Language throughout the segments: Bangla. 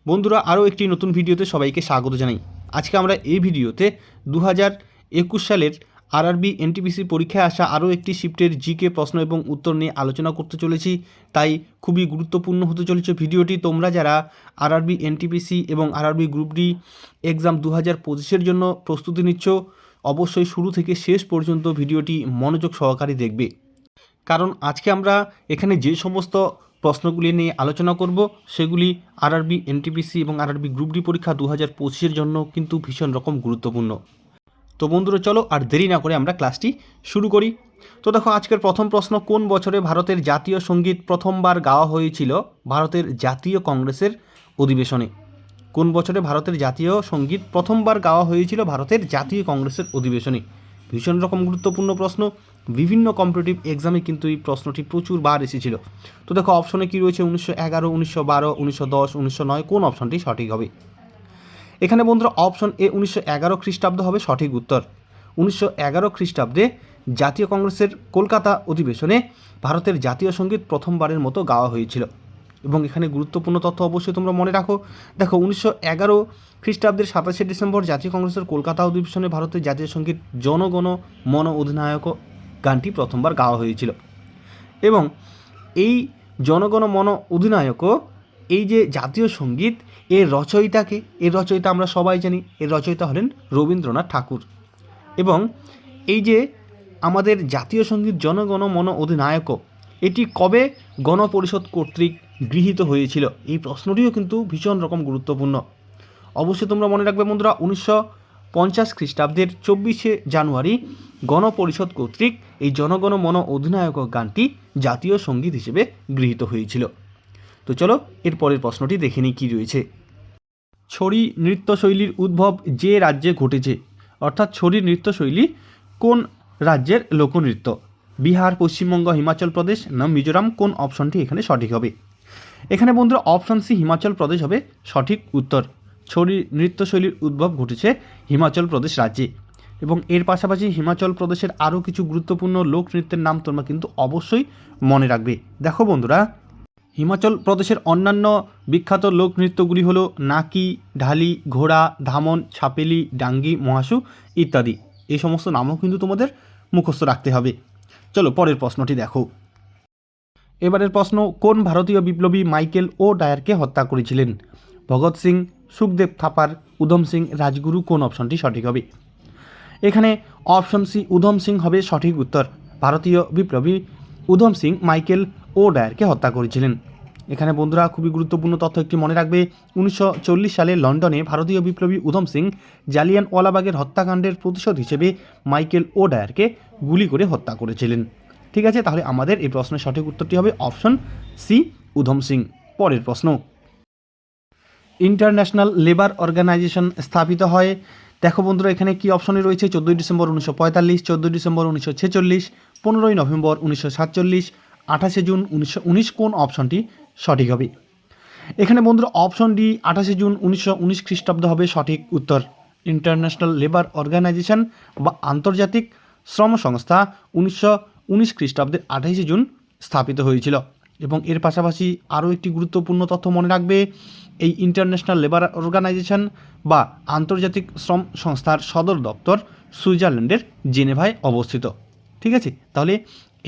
বন্ধুরা, আরও একটি নতুন ভিডিওতে সবাইকে স্বাগত জানাই। আজকে আমরা এই ভিডিওতে 2021 সালের আরআরবি এনটিপিসি পরীক্ষায় আসা আরও একটি শিফটের জিকে প্রশ্ন এবং উত্তর নিয়ে আলোচনা করতে চলেছি। তাই খুবই গুরুত্বপূর্ণ হতে চলেছে ভিডিওটি। তোমরা যারা আরআরবি এনটিপিসি এবং আরআরবি গ্রুপ ডি এক্সাম 2025-এর জন্য প্রস্তুতি নিচ্ছ, অবশ্যই শুরু থেকে শেষ পর্যন্ত ভিডিওটি মনোযোগ সহকারে দেখবে, কারণ আজকে আমরা এখানে যে সমস্ত প্রশ্নগুলি নিয়ে আলোচনা করব সেগুলি আরআরবি এনটিপিসি এবং আরআরবি গ্রুপ ডি পরীক্ষা 2025-এর জন্য কিন্তু ভীষণ রকম গুরুত্বপূর্ণ। তো বন্ধুরা, চলো আর দেরি না করে আমরা ক্লাসটি শুরু করি। তো দেখো, আজকের প্রথম প্রশ্ন, কোন বছরে ভারতের জাতীয় সঙ্গীত প্রথমবার গাওয়া হয়েছিল ভারতের জাতীয় কংগ্রেসের অধিবেশনে? কোন বছরে ভারতের জাতীয় সঙ্গীত প্রথমবার গাওয়া হয়েছিল ভারতের জাতীয় কংগ্রেসের অধিবেশনে? ভীষণ রকম গুরুত্বপূর্ণ প্রশ্ন। বিভিন্ন কম্পিটিটিভ এক্সামে কিন্তু এই প্রশ্নটি প্রচুর বার এসেছিল। তো দেখো, অপশনে কি রয়েছে? 1911, 1912, 1910, 1909। কোন অপশনটি সঠিক হবে? এখানে বন্ধুরা অপশন এ 1911 খ্রিস্টাব্দ হবে সঠিক উত্তর। 1911 খ্রিস্টাব্দে জাতীয় কংগ্রেসের কলকাতা অধিবেশনে ভারতের জাতীয় সঙ্গীত প্রথমবারের মতো গাওয়া হয়েছিল। এবং এখানে গুরুত্বপূর্ণ তথ্য অবশ্যই তোমরা মনে রাখো। দেখো, 1911 খ্রিস্টাব্দের 27শে ডিসেম্বর জাতীয় কংগ্রেসের কলকাতা অধিবেশনে ভারতের জাতীয় সঙ্গীত জনগণ মন অধিনায়ক গানটি প্রথমবার গাওয়া হয়েছিল। এবং এই জনগণ মন অধিনায়ক, এই যে জাতীয় সঙ্গীত, এর রচয়িতা আমরা সবাই জানি। এর রচয়িতা হলেন রবীন্দ্রনাথ ঠাকুর। এবং এই যে আমাদের জাতীয় সঙ্গীত জনগণ মন অধিনায়ক, এটি কবে গণপরিষদ কর্তৃক গৃহীত হয়েছিল? এই প্রশ্নটিও কিন্তু ভীষণ রকম গুরুত্বপূর্ণ। অবশ্যই তোমরা মনে রাখবে বন্ধুরা, 1950 খ্রিস্টাব্দের 24শে জানুয়ারি গণপরিষদ কর্তৃক এই জনগণ মন অধিনায়ক গানটি জাতীয় সঙ্গীত হিসেবে গৃহীত হয়েছিল। তো চলো এরপরের প্রশ্নটি দেখে নিই কী রয়েছে। ছড়ি নৃত্যশৈলীর উদ্ভব যে রাজ্যে ঘটেছে, অর্থাৎ ছড়ি নৃত্যশৈলী কোন রাজ্যের লোকনৃত্য? বিহার, পশ্চিমবঙ্গ, হিমাচল প্রদেশ না মিজোরাম? কোন অপশনটি এখানে সঠিক হবে? এখানে বন্ধুরা অপশন সি হিমাচল প্রদেশ হবে সঠিক উত্তর। ছড়ি নৃত্যশৈলীর উদ্ভব ঘটেছে হিমাচল প্রদেশ রাজ্যে। এবং এর পাশাপাশি হিমাচল প্রদেশের আরও কিছু গুরুত্বপূর্ণ লোকনৃত্যের নাম তোমরা কিন্তু অবশ্যই মনে রাখবে। দেখো বন্ধুরা, হিমাচল প্রদেশের অন্যান্য বিখ্যাত লোকনৃত্যগুলি হলো নাকি, ঢালি, ঘোড়া, ধামন, ছাপেলি, ডাঙ্গি, মহাসু ইত্যাদি। এই সমস্ত নামও কিন্তু তোমাদের মুখস্থ রাখতে হবে। চলো পরের প্রশ্নটি দেখো। এবারের প্রশ্ন, কোন ভারতীয় বিপ্লবী মাইকেল ও ডায়ারকে হত্যা করেছিলেন? ভগৎ সিং, সুখদেব থাপার, উধম সিং, রাজগুরু? কোন অপশনটি সঠিক হবে? এখানে অপশন সি উধম সিং হবে সঠিক উত্তর। ভারতীয় বিপ্লবী উধম সিং মাইকেল ও ডায়ারকে হত্যা করেছিলেন। এখানে বন্ধুরা খুবই গুরুত্বপূর্ণ তথ্য একটি মনে রাখবে। 1940 সালে লন্ডনে ভারতীয় বিপ্লবী উধম সিং জালিয়ানওয়ালাবাগের হত্যাকাণ্ডের প্রতিশোধ হিসেবে মাইকেল ও ডায়ারকে গুলি করে হত্যা করেছিলেন। ঠিক আছে, তাহলে আমাদের এই প্রশ্নের সঠিক উত্তরটি হবে অপশন সি উধম সিং। পরের প্রশ্ন, ইন্টারন্যাশনাল লেবার অর্গানাইজেশন স্থাপিত হয়। দেখো বন্ধুরা, এখানে কি অপশনে রয়েছে? 14 ডিসেম্বর 1945, 14 ডিসেম্বর 1946, 15 নভেম্বর 1947, 28শে জুন 1919। কোন অপশনটি সঠিক হবে? এখানে বন্ধুরা অপশন ডি 28শে জুন 1919 খ্রিস্টাব্দ হবে সঠিক উত্তর। ইন্টারন্যাশনাল লেবার অর্গানাইজেশন বা আন্তর্জাতিক শ্রম সংস্থা 1919 খ্রিস্টাব্দের 28শে জুন স্থাপিত হয়েছিল। এবং এর পাশাপাশি আরও একটি গুরুত্বপূর্ণ তথ্য মনে রাখবে। এই ইন্টারন্যাশনাল লেবার অর্গানাইজেশন বা আন্তর্জাতিক শ্রম সংস্থার সদর দপ্তর সুইজারল্যান্ডের জেনেভায় অবস্থিত। ঠিক আছে, তাহলে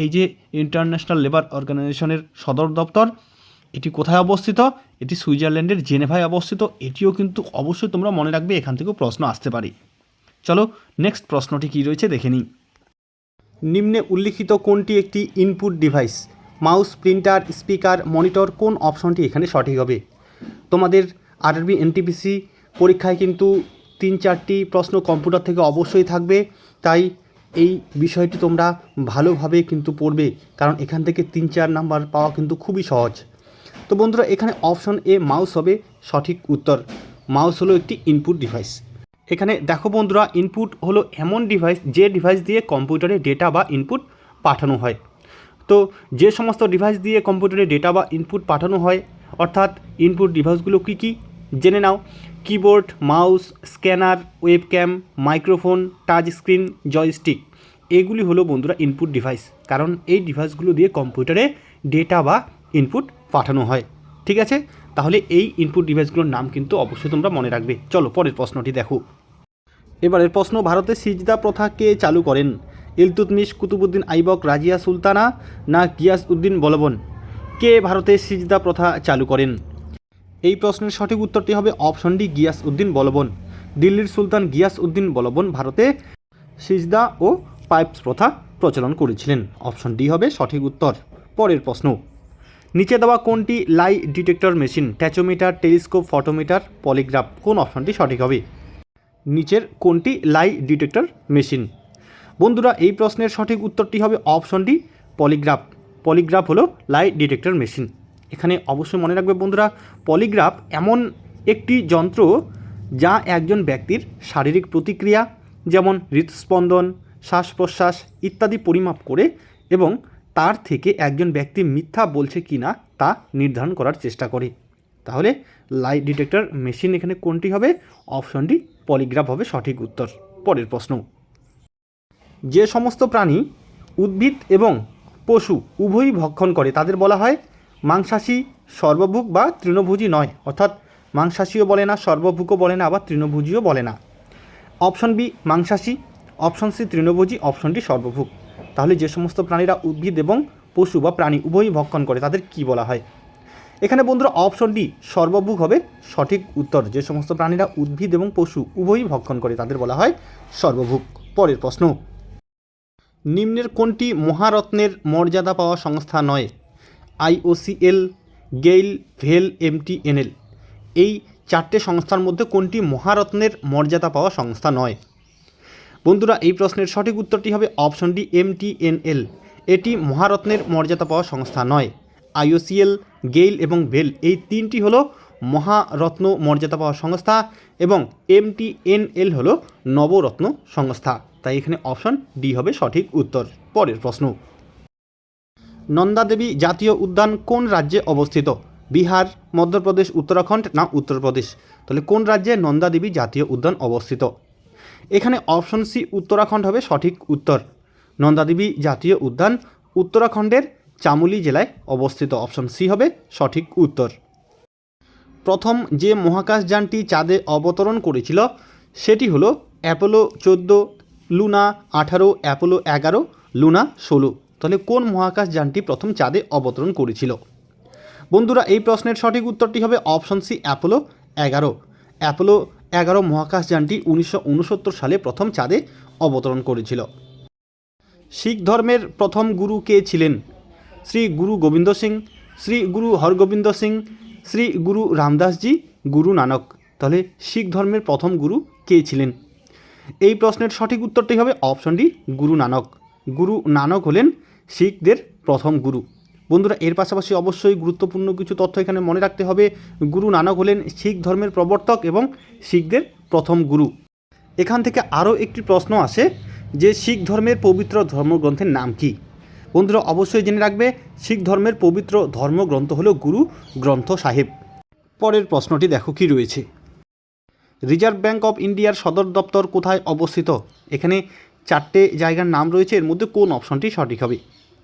এই যে ইন্টারন্যাশনাল লেবার অর্গানাইজেশনের সদর দপ্তর, এটি কোথায় অবস্থিত? এটি সুইজারল্যান্ডের জেনেভায় অবস্থিত। এটিও কিন্তু অবশ্যই তোমরা মনে রাখবে, এখান থেকেও প্রশ্ন আসতে পারে। চলো নেক্সট প্রশ্নটি কী রয়েছে দেখে নিই। নিম্নে উল্লিখিত কোনটি একটি input device? Mouse, printer, speaker, monitor? কোন অপশনটি এখানে সঠিক হবে? তোমাদের আরআরবি এনটিপিসি পরীক্ষায় কিন্তু 3-4টি প্রশ্ন কম্পিউটার থেকে অবশ্যই থাকবে। তাই এই বিষয়টি তোমরা ভালোভাবে কিন্তু পড়বে, কারণ এখান থেকে 3-4 নাম্বার পাওয়া কিন্তু খুবই সহজ। তো বন্ধুরা, এখানে অপশন এ মাউস হবে সঠিক উত্তর। মাউস হলো একটি ইনপুট ডিভাইস। এখানে দেখো বন্ধুরা, ইনপুট হলো এমন ডিভাইস যে ডিভাইস দিয়ে কম্পিউটারে ডেটা বা ইনপুট পাঠানো হয়। তো যে সমস্ত ডিভাইস দিয়ে কম্পিউটারে ডেটা বা ইনপুট পাঠানো হয়, অর্থাৎ ইনপুট ডিভাইসগুলো কী কী জেনে নাও। Keyboard, mouse, scanner, webcam, microphone, touch screen, joystick, এগুলি হলো বন্ধুরা ইনপুট ডিভাইস, কারণ এই ডিভাইসগুলো দিয়ে কম্পিউটারে ডেটা বা ইনপুট পাঠানো হয়। ঠিক আছে, তাহলে এই ইনপুট ডিভাইসগুলোর নাম কিন্তু অবশ্যই তোমরা মনে রাখবে। চলো পরের প্রশ্নটি দেখো। এবারের প্রশ্ন, ভারতে সিজদা প্রথা কে চালু করেন? ইলতুৎমিশ, কুতুবুদ্দিন আইবক, রাজিয়া সুলতানা না গিয়াস উদ্দিন বলবন? কে ভারতে সিজদা প্রথা চালু করেন? এই প্রশ্নের সঠিক উত্তরটি হবে অপশন ডি, গিয়াস উদ্দিন বলবন। দিল্লির সুলতান গিয়াস উদ্দিন বলবন ভারতে সিজদা ও পাইপস প্রথা প্রচলন করেছিলেন। অপশন ডি হবে সঠিক উত্তর। পরের প্রশ্ন, নিচে দেওয়া কোনটি lie detector machine? Tachometer, telescope, photometer, polygraph? কোন অপশনটি সঠিক হবে? নিচের কোনটি লাই ডিটেক্টর মেশিন? বন্ধুরা এই প্রশ্নের সঠিক উত্তরটি হবে অপশন ডি, পলিগ্রাফ। পলিগ্রাফ হলো লাই ডিটেক্টর মেশিন। এখানে অবশ্যই মনে রাখবে বন্ধুরা, পলিগ্রাফ এমন একটি যন্ত্র যা একজন ব্যক্তির শারীরিক প্রতিক্রিয়া যেমন হৃদস্পন্দন, শ্বাস প্রশ্বাস ইত্যাদি পরিমাপ করে এবং তার থেকে একজন ব্যক্তি মিথ্যা বলছে কি না তা নির্ধারণ করার চেষ্টা করে। তাহলে লাই ডিটেক্টর মেশিন এখানে কোনটি হবে? অপশন ডি, পলিগ্রাফ হবে সঠিক উত্তর। পরের প্রশ্ন, যে সমস্ত প্রাণী উদ্ভিদ এবং পশু উভয়ই ভক্ষণ করে তাদের বলা হয় মাংসাশী, সর্বভুক বা তৃণভোজী নয়। অর্থাৎ মাংসাশীও বলে না, সর্বভুকও বলে না, আবার তৃণভোজীও বলে না। অপশন বি মাংসাশী, অপশন সি তৃণভোজী, অপশন ডি সর্বভুক। তাহলে যে সমস্ত প্রাণীরা উদ্ভিদ এবং পশু বা প্রাণী উভয়ই ভক্ষণ করে তাদের কি বলা হয়? এখানে বন্ধুরা অপশন ডি সর্বভুক হবে সঠিক উত্তর। যে সমস্ত প্রাণীরা উদ্ভিদ এবং পশু উভয়ই ভক্ষণ করে তাদের বলা হয় সর্বভুক। পরের প্রশ্ন, নিম্নের কোনটি মহারত্নের মর্যাদা পাওয়া সংস্থা নয়? IOCL, গেইল, ভেল, MTNL? এই চারটে সংস্থার মধ্যে কোনটি মহারত্নের মর্যাদা পাওয়া সংস্থা নয়? বন্ধুরা এই প্রশ্নের সঠিক উত্তরটি হবে অপশন ডি, MTNL। এটি মহারত্নের মর্যাদা পাওয়া সংস্থা নয়। IOCL, গেইল এবং ভেল এই তিনটি হলো মহারত্ন মর্যাদা পাওয়া সংস্থা এবং MTNL হলো নবরত্ন সংস্থা। তাই এখানে অপশন ডি হবে সঠিক উত্তর। পরের প্রশ্ন, নন্দা দেবী জাতীয় উদ্যান কোন রাজ্যে অবস্থিত? বিহার, মধ্যপ্রদেশ, উত্তরাখণ্ড না উত্তরপ্রদেশ? তাহলে কোন রাজ্যে নন্দা দেবী জাতীয় উদ্যান অবস্থিত? এখানে অপশন সি উত্তরাখণ্ড হবে সঠিক উত্তর। নন্দা দেবী জাতীয় উদ্যান উত্তরাখণ্ডের চামোলি জেলায় অবস্থিত। অপশন সি হবে সঠিক উত্তর। প্রথম যে মহাকাশযানটি চাঁদে অবতরণ করেছিল সেটি হলো অ্যাপোলো 14, লুনা 18, অ্যাপোলো 11, লুনা 16। তাহলে কোন মহাকাশযানটি প্রথম চাঁদে অবতরণ করেছিল? বন্ধুরা এই প্রশ্নের সঠিক উত্তরটি হবে অপশন সি অ্যাপোলো 11। অ্যাপোলো 11 মহাকাশযানটি 1969 সালে প্রথম চাঁদে অবতরণ করেছিল। শিখ ধর্মের প্রথম গুরু কে ছিলেন? শ্রী গুরু গোবিন্দ সিং, শ্রী গুরু হরগোবিন্দ সিং, শ্রী গুরু রামদাসজি, গুরু নানক? তাহলে শিখ ধর্মের প্রথম গুরু কে ছিলেন? এই প্রশ্নের সঠিক উত্তরটি হবে অপশন ডি, গুরু নানক। গুরু নানক হলেন শিখদের প্রথম গুরু। বন্ধুরা এর পাশাপাশি অবশ্যই গুরুত্বপূর্ণ কিছু তথ্য এখানে মনে রাখতে হবে। গুরু নানক হলেন শিখ ধর্মের প্রবর্তক এবং শিখদের প্রথম গুরু। এখান থেকে আরও একটি প্রশ্ন আসে যে শিখ ধর্মের পবিত্র ধর্মগ্রন্থের নাম কি? বন্ধুরা অবশ্যই জেনে রাখবে শিখ ধর্মের পবিত্র ধর্মগ্রন্থ হলো গুরু গ্রন্থ সাহেব। পরের প্রশ্নটি দেখো কি রয়েছে। রিজার্ভ ব্যাঙ্ক অফ ইন্ডিয়ার সদর দপ্তর কোথায় অবস্থিত? এখানে চারটে জায়গার নাম রয়েছে, এর মধ্যে কোন অপশনটি সঠিক হবে?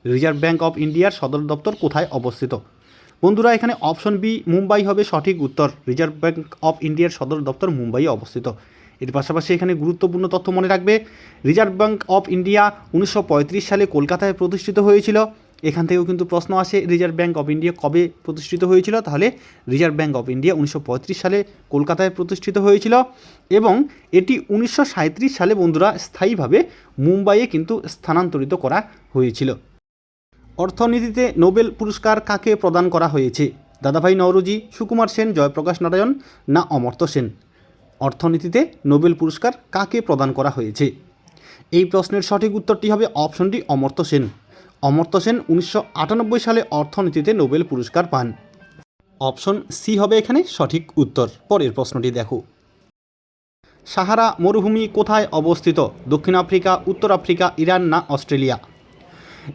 রিজার্ভ ব্যাঙ্ক অফ ইন্ডিয়ার সদর দপ্তর কোথায় অবস্থিত? বন্ধুরা এখানে অপশন বি মুম্বাই হবে সঠিক উত্তর। রিজার্ভ ব্যাঙ্ক অফ ইন্ডিয়ার সদর দপ্তর মুম্বাইয়ে অবস্থিত। এর পাশাপাশি এখানে গুরুত্বপূর্ণ তথ্য মনে রাখবে, রিজার্ভ ব্যাঙ্ক অফ ইন্ডিয়া 1935 সালে কলকাতায় প্রতিষ্ঠিত হয়েছিল। এখান থেকেও কিন্তু প্রশ্ন আসে রিজার্ভ ব্যাঙ্ক অফ ইন্ডিয়া কবে প্রতিষ্ঠিত হয়েছিল? তাহলে রিজার্ভ ব্যাঙ্ক অফ ইন্ডিয়া 1935 সালে কলকাতায় প্রতিষ্ঠিত হয়েছিল এবং এটি 1937 সালে বন্ধুরা স্থায়ীভাবে মুম্বাইয়ে কিন্তু স্থানান্তরিত করা হয়েছিল। অর্থনীতিতে নোবেল পুরস্কার কাকে প্রদান করা হয়েছে? দাদাভাই নওরোজি, সুকুমার সেন, জয়প্রকাশ নারায়ণ না অমর্ত্য সেন? অর্থনীতিতে নোবেল পুরস্কার কাকে প্রদান করা হয়েছে? এই প্রশ্নের সঠিক উত্তরটি হবে অপশন ডি অমর্ত্য সেন। অমর্ত্য সেন 1998 সালে অর্থনীতিতে নোবেল পুরস্কার পান। অপশন সি হবে এখানে সঠিক উত্তর। পরের প্রশ্নটি দেখো, সাহারা মরুভূমি কোথায় অবস্থিত? দক্ষিণ আফ্রিকা, উত্তর আফ্রিকা, ইরান না অস্ট্রেলিয়া?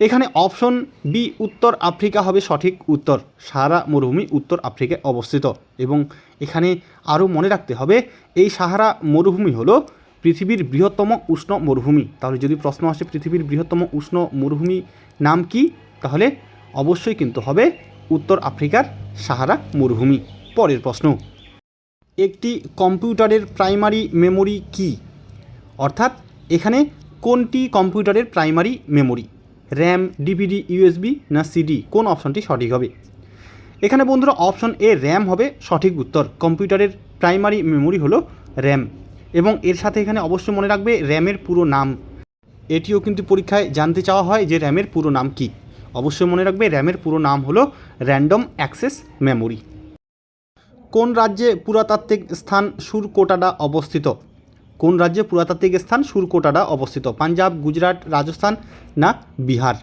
এখানে অপশন বি উত্তর আফ্রিকা হবে সঠিক উত্তর। সাহারা মরুভূমি উত্তর আফ্রিকায় অবস্থিত এবং এখানে আরও মনে রাখতে হবে এই সাহারা মরুভূমি হলো পৃথিবীর বৃহত্তম উষ্ণ মরুভূমি। তাহলে যদি প্রশ্ন আসে পৃথিবীর বৃহত্তম উষ্ণ মরুভূমি নাম কি, তাহলে অবশ্যই কিন্তু হবে উত্তর আফ্রিকার সাহারা মরুভূমি। পরের প্রশ্ন, একটি কম্পিউটারের প্রাইমারি মেমোরি কি? অর্থাৎ এখানে কোনটি কম্পিউটারের primary memory? RAM, DVD, USB না সিডি? কোন অপশনটি সঠিক হবে? এখানে বন্ধুরা অপশন এ র্যাম হবে সঠিক উত্তর। কম্পিউটারের প্রাইমারি মেমোরি হলো র্যাম। এবং এর সাথে এখানে অবশ্যই মনে রাখবে র্যামের পুরো নাম, এটিও কিন্তু পরীক্ষায় জানতে চাওয়া হয় যে র্যামের পুরো নাম কি। অবশ্যই মনে রাখবে র্যামের পুরো নাম হলো র্যান্ডম অ্যাক্সেস মেমোরি। কোন রাজ্যে পুরাতাত্ত্বিক স্থান সুরকোটাডা অবস্থিত? কোন রাজ্যে পুরাতাত্ত্বিক স্থান সুরকোটাডা অবস্থিত? পাঞ্জাব, গুজরাট, রাজস্থান না বিহার?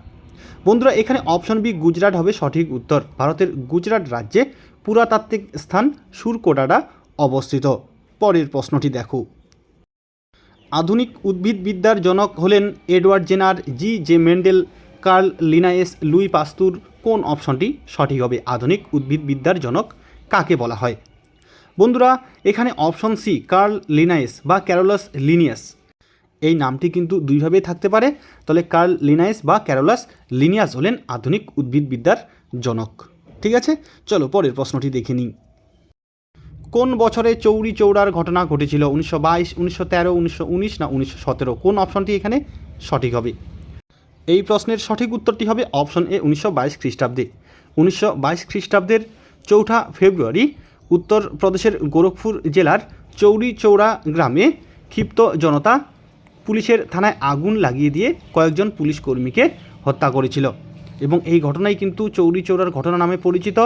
বন্ধুরা এখানে অপশন বি গুজরাট হবে সঠিক উত্তর। ভারতের গুজরাট রাজ্যে পুরাতাত্ত্বিক স্থান সুরকোটাডা অবস্থিত। পরের প্রশ্নটি দেখো, আধুনিক উদ্ভিদবিদ্যার জনক হলেন Edward Jenner, J Mendel, Carl Linnaeus, Louis Pasteur? কোন অপশনটি সঠিক হবে? আধুনিক উদ্ভিদবিদ্যার জনক কাকে বলা হয়? বন্ধুরা এখানে অপশন সি কার্ল লিনায়েস বা ক্যারোলাস লিনিয়াস, এই নামটি কিন্তু দুইভাবেই থাকতে পারে। তাহলে কার্ল লিনায়েস বা ক্যারোলাস লিনিয়াস হলেন আধুনিক উদ্ভিদবিদ্যার জনক। ঠিক আছে, চলো পরের প্রশ্নটি দেখে নিই। কোন বছরে চৌরি চৌরার ঘটনা ঘটেছিল? 1922, 1913, 1919 না 1917? কোন অপশনটি এখানে সঠিক হবে? এই প্রশ্নের সঠিক উত্তরটি হবে অপশন এ 1922 খ্রিস্টাব্দে। 1922 খ্রিস্টাব্দের 4 ফেব্রুয়ারি উত্তরপ্রদেশের গোরখপুর জেলার চৌরি চৌরা গ্রামে ক্ষিপ্ত জনতা পুলিশের থানায় আগুন লাগিয়ে দিয়ে কয়েকজন পুলিশ কর্মীকে হত্যা করেছিল। এবং এই ঘটনাই কিন্তু চৌরি চৌরার ঘটনা নামে পরিচিত।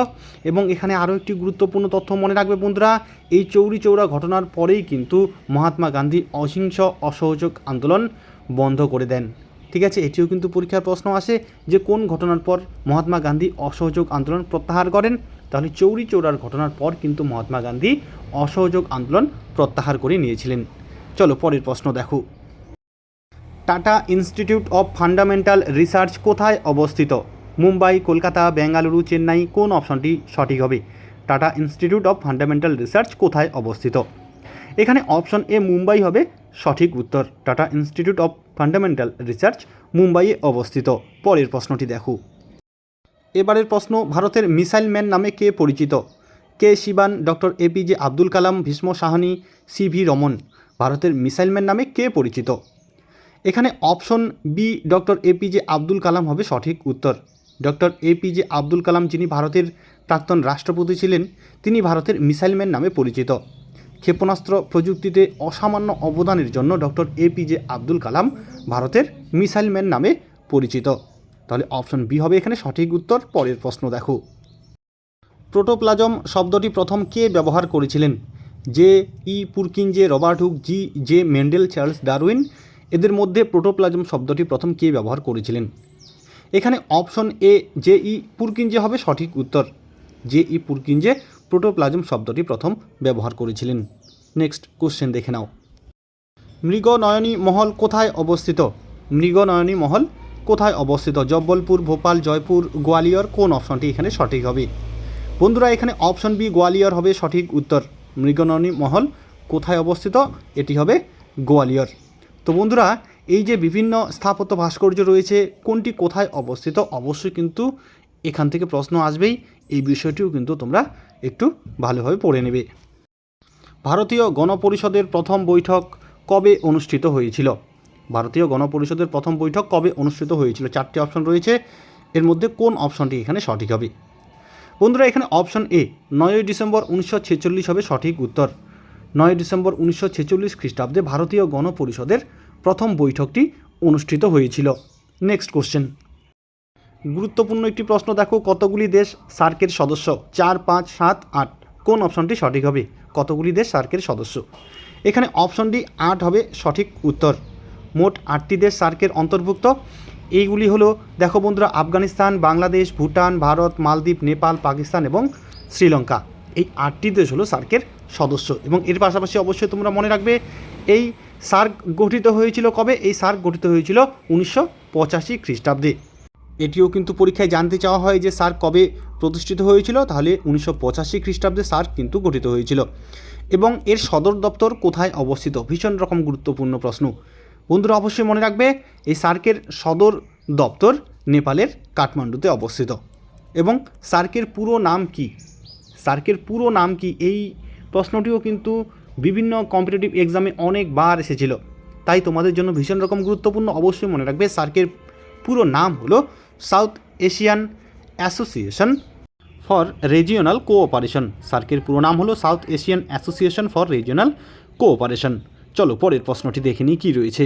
এবং এখানে আরও একটি গুরুত্বপূর্ণ তথ্য মনে রাখবে বন্ধুরা, এই চৌরি চৌরা ঘটনার পরেই কিন্তু মহাত্মা গান্ধী অহিংস অসহযোগ আন্দোলন বন্ধ করে দেন। ঠিক আছে, এটিও কিন্তু পরীক্ষার প্রশ্ন আসে যে কোন ঘটনার পর মহাত্মা গান্ধী অসহযোগ আন্দোলন প্রত্যাহার করেন। তাহলে চৌরি চৌরার ঘটনার পর কিন্তু মহাত্মা গান্ধী অসহযোগ আন্দোলন প্রত্যাহার করে নিয়েছিলেন। চলো পরের প্রশ্ন দেখো, tata institute of fundamental research কোথায় অবস্থিত? মুম্বাই, কলকাতা, বেঙ্গালুরু, চেন্নাই? কোন অপশনটি সঠিক হবে? Tata institute of fundamental research কোথায় অবস্থিত? এখানে অপশন এ মুম্বাই হবে সঠিক উত্তর। Tata institute of fundamental research মুম্বাইয়ে অবস্থিত। পরের প্রশ্নটি দেখো, এবারের প্রশ্ন, ভারতের মিসাইল ম্যান নামে কে পরিচিত? কে শিবান, ডক্টর এপিজে আব্দুল কালাম, ভীষ্ম সাহানি, সিভি রমন? ভারতের মিসাইল ম্যান নামে কে পরিচিত? এখানে option B doctor APJ Abdul Kalam হবে সঠিক উত্তর। ডক্টর এপিজে আব্দুল কালাম যিনি ভারতের প্রাক্তন রাষ্ট্রপতি ছিলেন, তিনি ভারতের মিসাইল ম্যান নামে পরিচিত। ক্ষেপণাস্ত্র প্রযুক্তিতে অসামান্য অবদানের জন্য ডক্টর এপিজে আব্দুল কালাম ভারতের মিসাইল ম্যান নামে পরিচিত। তাহলে অপশন বি হবে এখানে সঠিক উত্তর। পরের প্রশ্ন দেখো, প্রোটোপ্লাজম শব্দটি প্রথম কে ব্যবহার করেছিলেন? J E Purkinje, Robert Hooke, J Mendel, Charles Darwin? এদের মধ্যে প্রোটোপ্লাজম শব্দটি প্রথম কে ব্যবহার করেছিলেন? এখানে অপশন এ জে ই পুরকিনজে হবে সঠিক উত্তর। জে ই পুরকিনজে প্রোটোপ্লাজম শব্দটি প্রথম ব্যবহার করেছিলেন। নেক্সট কোশ্চেন দেখে নাও, মৃগনয়নী মহল কোথায় অবস্থিত? মৃগনয়নী মহল কোথায় অবস্থিত? জব্বলপুর, ভোপাল, জয়পুর, গোয়ালিয়র? কোন অপশনটি এখানে সঠিক হবে? বন্ধুরা এখানে অপশন বি গোয়ালিয়র হবে সঠিক উত্তর। মৃগনয়নী মহল কোথায় অবস্থিত? এটি হবে গোয়ালিয়র। তো বন্ধুরা এই যে বিভিন্ন স্থাপত্য ভাস্কর্য রয়েছে কোনটি কোথায় অবস্থিত, অবশ্যই কিন্তু এখান থেকে প্রশ্ন আসবেই। এই বিষয়টিও কিন্তু তোমরা একটু ভালোভাবে পড়ে নেবে। ভারতীয় গণপরিষদের প্রথম বৈঠক কবে অনুষ্ঠিত হয়েছিল? ভারতীয় গণপরিষদের প্রথম বৈঠক কবে অনুষ্ঠিত হয়েছিল? 4টি অপশন রয়েছে, এর মধ্যে কোন অপশনটি এখানে সঠিক হবে? বন্ধুরা এখানে অপশন এ 9ই ডিসেম্বর 1946 হবে সঠিক উত্তর। 9 ডিসেম্বর 1946 খ্রিস্টাব্দে ভারতীয় গণপরিষদের প্রথম বৈঠকটি অনুষ্ঠিত হয়েছিল। নেক্সট কোশ্চেন, গুরুত্বপূর্ণ একটি প্রশ্ন দেখো, কতগুলি দেশ সার্কের সদস্য? 4, 5, 7, 8? কোন অপশনটি সঠিক হবে? কতগুলি দেশ সার্কের সদস্য? এখানে অপশন ডি 8 হবে সঠিক উত্তর। মোট 8টি দেশ সার্কের অন্তর্ভুক্ত। এইগুলি হলো দেখো বন্ধুরা, আফগানিস্তান, বাংলাদেশ, ভুটান, ভারত, মালদ্বীপ, নেপাল, পাকিস্তান এবং শ্রীলঙ্কা। এই 8টি দেশ হলো সার্কের সদস্য। এবং এর পাশাপাশি অবশ্যই তোমরা মনে রাখবে এই সার্ক গঠিত হয়েছিল কবে? এই সার্ক গঠিত হয়েছিল 1985 খ্রিস্টাব্দে। এটিও কিন্তু পরীক্ষায় জানতে চাওয়া হয় যে সার্ক কবে প্রতিষ্ঠিত হয়েছিল। তাহলে 1985 খ্রিস্টাব্দে সার্ক কিন্তু গঠিত হয়েছিল। এবং এর সদর দপ্তর কোথায় অবস্থিত? ভীষণ রকম গুরুত্বপূর্ণ প্রশ্ন। বন্ধুরা অবশ্যই মনে রাখবে এই সার্কের সদর দপ্তর নেপালের কাঠমান্ডুতে অবস্থিত। এবং সার্কের পুরো নাম কি? সার্কের পুরো নাম কি? এই প্রশ্নটিও কিন্তু বিভিন্ন কম্পিটিটিভ এক্সামে অনেকবার এসেছিল, তাই তোমাদের জন্য ভীষণ রকম গুরুত্বপূর্ণ। অবশ্যই মনে রাখবে সার্কের পুরো নাম হলো South Asian Association for Regional Cooperation. সার্কের পুরো নাম হলো South Asian Association for Regional Cooperation. চলো পরের প্রশ্নটি দেখে নিই কী রয়েছে।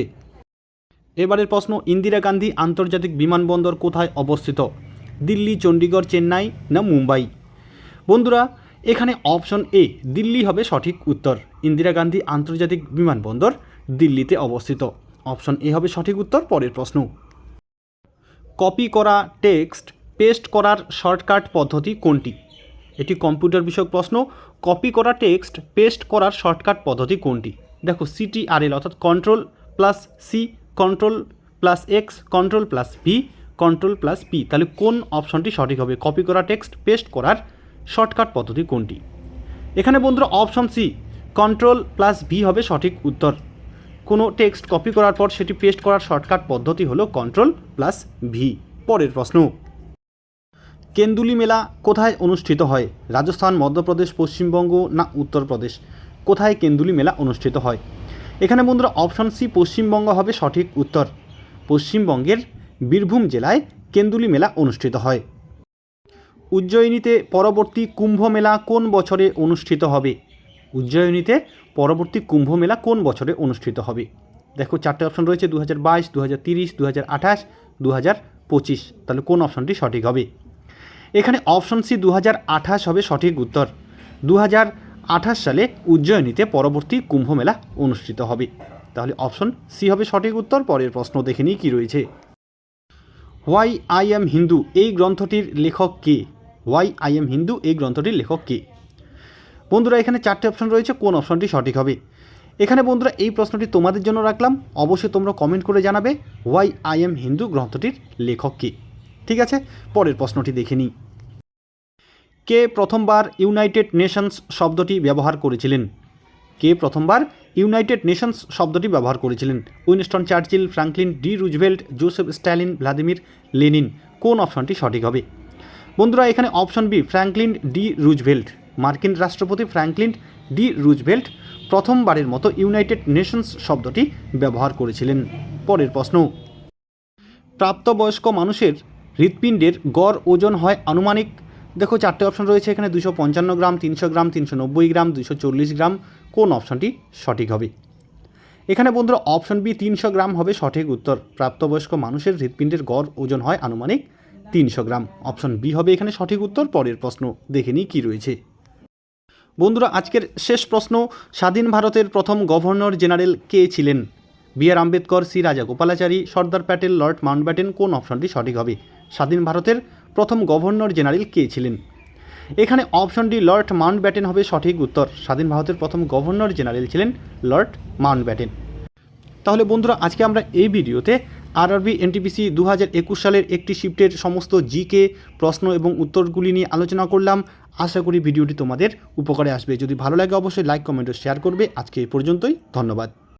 এবারের প্রশ্ন, ইন্দিরা গান্ধী আন্তর্জাতিক বিমানবন্দর কোথায় অবস্থিত? দিল্লি, চণ্ডীগড়, চেন্নাই না মুম্বাই? বন্ধুরা এখানে অপশন এ দিল্লি হবে সঠিক উত্তর। ইন্দিরা গান্ধী আন্তর্জাতিক বিমানবন্দর দিল্লিতে অবস্থিত। অপশন এ হবে সঠিক উত্তর। পরের প্রশ্ন, কপি করা টেক্সট পেস্ট করার শর্টকাট পদ্ধতি কোনটি? এটি কম্পিউটার বিষয়ক প্রশ্ন। কপি করা টেক্সট পেস্ট করার শর্টকাট পদ্ধতি কোনটি? দেখো CTRL অর্থাৎ control plus C, control plus X, control plus V, control plus P. তাহলে কোন অপশনটি সঠিক হবে? কপি করা টেক্সট পেস্ট করার শর্টকাট পদ্ধতি কোনটি? এখানে বন্ধুরা option C control plus V হবে সঠিক উত্তর। কোনো টেক্সট কপি করার পর সেটি পেস্ট করার শর্টকাট পদ্ধতি হলো কন্ট্রোল প্লাস ভি। পরের প্রশ্ন, কেন্দুলি মেলা কোথায় অনুষ্ঠিত হয়? রাজস্থান, মধ্যপ্রদেশ, পশ্চিমবঙ্গ না উত্তরপ্রদেশ? কোথায় কেন্দুলি মেলা অনুষ্ঠিত হয়? এখানে বন্ধুরা অপশন সি পশ্চিমবঙ্গ হবে সঠিক উত্তর। পশ্চিমবঙ্গের বীরভূম জেলায় কেন্দুলি মেলা অনুষ্ঠিত হয়। উজ্জয়িনীতে পরবর্তী কুম্ভ মেলা কোন বছরে অনুষ্ঠিত হবে? উজ্জয়িনীতে পরবর্তী কুম্ভ মেলা কোন বছরে অনুষ্ঠিত হবে? দেখো চারটে অপশন রয়েছে, 2022, 2030, 2028, 2025। তাহলে কোন অপশনটি সঠিক হবে? এখানে অপশন সি 2028 হবে সঠিক উত্তর। 2028 সালে উজ্জয়িনীতে পরবর্তী কুম্ভ মেলা অনুষ্ঠিত হবে। তাহলে অপশন সি হবে সঠিক উত্তর। পরের প্রশ্ন দেখে নিই কী রয়েছে। হোয়াই আই এম হিন্দু এই গ্রন্থটির লেখক কে? হোয়াই আই এম হিন্দু এই গ্রন্থটির লেখক কে? বন্ধুরা এখানে চারটে অপশন রয়েছে, কোন অপশনটি সঠিক হবে? এখানে বন্ধুরা এই প্রশ্নটি তোমাদের জন্য রাখলাম, অবশ্যই তোমরা কমেন্ট করে জানাবে হোয়াই আই এম হিন্দু গ্রন্থটির লেখক কে। ঠিক আছে, পরের প্রশ্নটি দেখে নিই। কে প্রথমবার ইউনাইটেড নেশনস শব্দটি ব্যবহার করেছিলেন? কে প্রথমবার ইউনাইটেড নেশনস শব্দটি ব্যবহার করেছিলেন? Winston Churchill, Franklin D Roosevelt, Joseph Stalin, Vladimir Lenin? কোন অপশনটি সঠিক হবে? বন্ধুরা এখানে option B Franklin D Roosevelt. মার্কিন রাষ্ট্রপতি ফ্র্যাঙ্কলিন ডি রুজভেল্ট প্রথমবারের মতো ইউনাইটেড নেশনস শব্দটি ব্যবহার করেছিলেন। পরের প্রশ্ন, প্রাপ্তবয়স্ক মানুষের হৃৎপিণ্ডের গড় ওজন হয় আনুমানিক? দেখো চারটে অপশন রয়েছে এখানে, 255 গ্রাম, 300 গ্রাম, 390 গ্রাম, 240 গ্রাম। কোন অপশনটি সঠিক হবে? এখানে বন্ধুরা অপশন বি 300 গ্রাম হবে সঠিক উত্তর। প্রাপ্তবয়স্ক মানুষের হৃৎপিণ্ডের গড় ওজন হয় আনুমানিক 300 গ্রাম। অপশন বি হবে এখানে সঠিক উত্তর। পরের প্রশ্ন দেখে নিই কী রয়েছে। বন্ধুরা আজকের শেষ প্রশ্ন, স্বাধীন ভারতের প্রথম গভর্নর জেনারেল কে ছিলেন? B.R. Ambedkar, C Rajagopalachari, Sardar Patel, Lord Mountbatten? কোন অপশনটি সঠিক হবে? স্বাধীন ভারতের প্রথম গভর্নর জেনারেল কে ছিলেন? এখানে অপশন ডি লর্ড মাউন্টব্যাটেন হবে সঠিক উত্তর। স্বাধীন ভারতের প্রথম গভর্নর জেনারেল ছিলেন লর্ড মাউন্টব্যাটেন। তাহলে বন্ধুরা আজকে আমরা এই ভিডিওতে আরআরবি এনটিপিসি 2021 সালের একটি শিফটের সমস্ত জিকে প্রশ্ন এবং উত্তরগুলি নিয়ে আলোচনা করলাম। আশা করি ভিডিওটি তোমাদের উপকারে আসবে। যদি ভালো লাগে অবশ্যই লাইক, কমেন্ট ও শেয়ার করবে। আজকে এই পর্যন্তই, ধন্যবাদ।